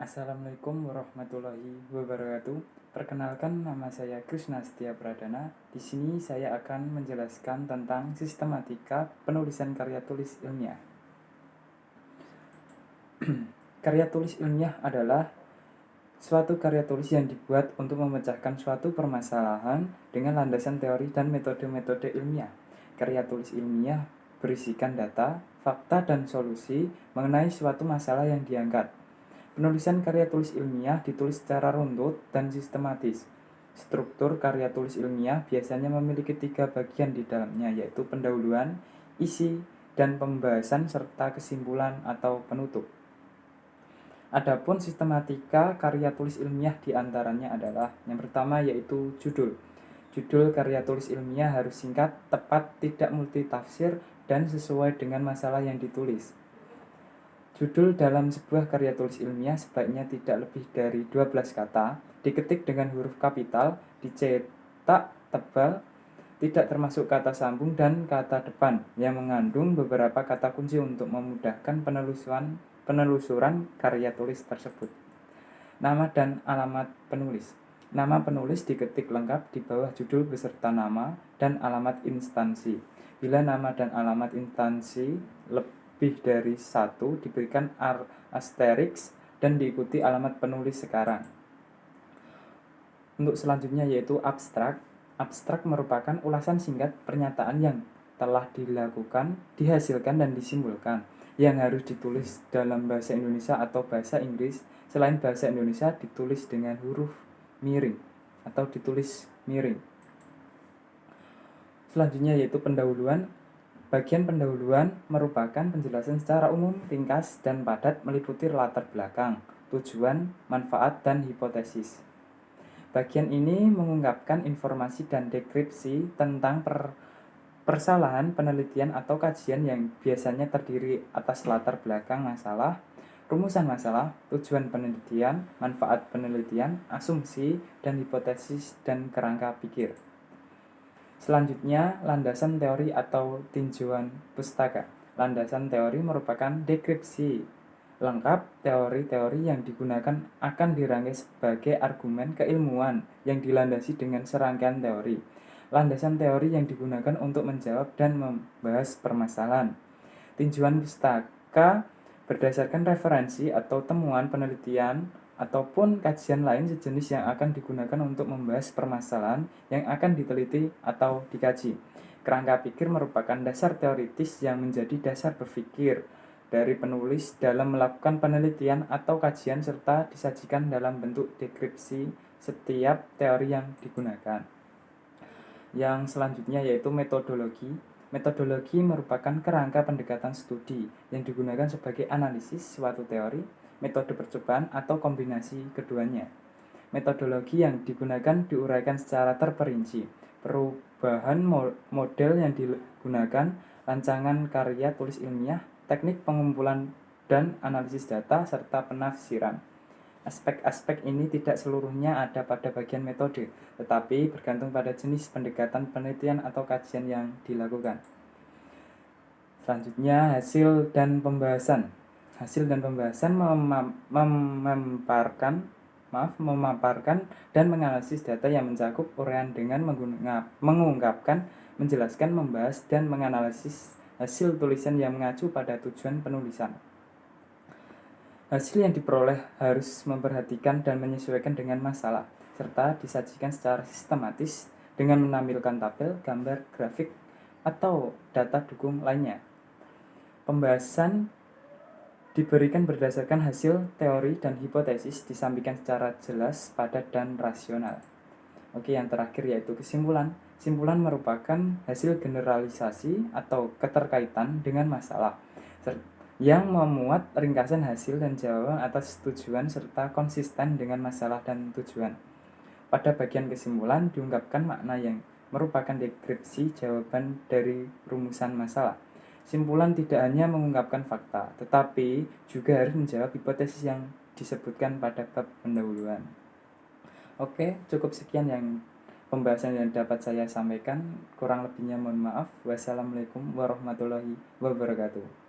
Assalamualaikum warahmatullahi wabarakatuh. Perkenalkan, nama saya Krishna Setia Pradana. Di sini saya akan menjelaskan tentang sistematika penulisan karya tulis ilmiah. Karya tulis ilmiah adalah suatu karya tulis yang dibuat untuk memecahkan suatu permasalahan dengan landasan teori dan metode-metode ilmiah. Karya tulis ilmiah berisikan data, fakta, dan solusi mengenai suatu masalah yang diangkat. Penulisan karya tulis ilmiah ditulis secara runtut dan sistematis. Struktur karya tulis ilmiah biasanya memiliki 3 bagian di dalamnya, yaitu pendahuluan, isi, dan pembahasan serta kesimpulan atau penutup. Adapun sistematika karya tulis ilmiah diantaranya adalah yang pertama yaitu judul. Judul karya tulis ilmiah harus singkat, tepat, tidak multitafsir, dan sesuai dengan masalah yang ditulis. Judul dalam sebuah karya tulis ilmiah sebaiknya tidak lebih dari 12 kata, diketik dengan huruf kapital, dicetak tebal, tidak termasuk kata sambung dan kata depan, yang mengandung beberapa kata kunci untuk memudahkan penelusuran karya tulis tersebut. Nama dan alamat penulis. Nama penulis diketik lengkap di bawah judul beserta nama dan alamat instansi. Bila nama dan alamat instansi lebih dari 1, diberikan asteriks dan diikuti alamat penulis sekarang. Untuk selanjutnya yaitu abstrak. Abstrak merupakan ulasan singkat pernyataan yang telah dilakukan, dihasilkan, dan disimpulkan, yang harus ditulis dalam bahasa Indonesia atau bahasa Inggris. Selain bahasa Indonesia ditulis dengan huruf miring atau ditulis miring. Selanjutnya yaitu pendahuluan. Bagian pendahuluan merupakan penjelasan secara umum, ringkas, dan padat, meliputi latar belakang, tujuan, manfaat, dan hipotesis. Bagian ini mengungkapkan informasi dan deskripsi tentang persalahan penelitian atau kajian yang biasanya terdiri atas latar belakang masalah, rumusan masalah, tujuan penelitian, manfaat penelitian, asumsi, dan hipotesis dan kerangka pikir. Selanjutnya, landasan teori atau tinjauan pustaka. Landasan teori merupakan deskripsi lengkap teori-teori yang digunakan akan dirangkai sebagai argumen keilmuan yang dilandasi dengan serangkaian teori. Landasan teori yang digunakan untuk menjawab dan membahas permasalahan. Tinjauan pustaka berdasarkan referensi atau temuan penelitian ataupun kajian lain sejenis yang akan digunakan untuk membahas permasalahan yang akan diteliti atau dikaji. Kerangka pikir merupakan dasar teoritis yang menjadi dasar berpikir dari penulis dalam melakukan penelitian atau kajian serta disajikan dalam bentuk deskripsi setiap teori yang digunakan. Yang selanjutnya yaitu metodologi. Metodologi merupakan kerangka pendekatan studi yang digunakan sebagai analisis suatu teori, metode percobaan, atau kombinasi keduanya. Metodologi yang digunakan diuraikan secara terperinci. Perubahan model yang digunakan, rancangan karya tulis ilmiah, teknik pengumpulan dan analisis data, serta penafsiran. Aspek-aspek ini tidak seluruhnya ada pada bagian metode, tetapi bergantung pada jenis pendekatan penelitian atau kajian yang dilakukan. Selanjutnya, hasil dan pembahasan. Hasil dan pembahasan memaparkan dan menganalisis data yang mencakup uraian dengan mengungkapkan, menjelaskan, membahas, dan menganalisis hasil tulisan yang mengacu pada tujuan penulisan. Hasil yang diperoleh harus memperhatikan dan menyesuaikan dengan masalah, serta disajikan secara sistematis dengan menampilkan tabel, gambar, grafik, atau data dukung lainnya. Pembahasan diberikan berdasarkan hasil teori dan hipotesis, disampaikan secara jelas, padat, dan rasional. Oke, yang terakhir yaitu kesimpulan. Simpulan merupakan hasil generalisasi atau keterkaitan dengan masalah yang memuat ringkasan hasil dan jawaban atas tujuan serta konsisten dengan masalah dan tujuan. Pada bagian kesimpulan diungkapkan makna yang merupakan deskripsi jawaban dari rumusan masalah. Simpulan tidak hanya mengungkapkan fakta, tetapi juga harus menjawab hipotesis yang disebutkan pada bab pendahuluan. Oke, cukup sekian yang pembahasan yang dapat saya sampaikan. Kurang lebihnya mohon maaf. Wassalamualaikum warahmatullahi wabarakatuh.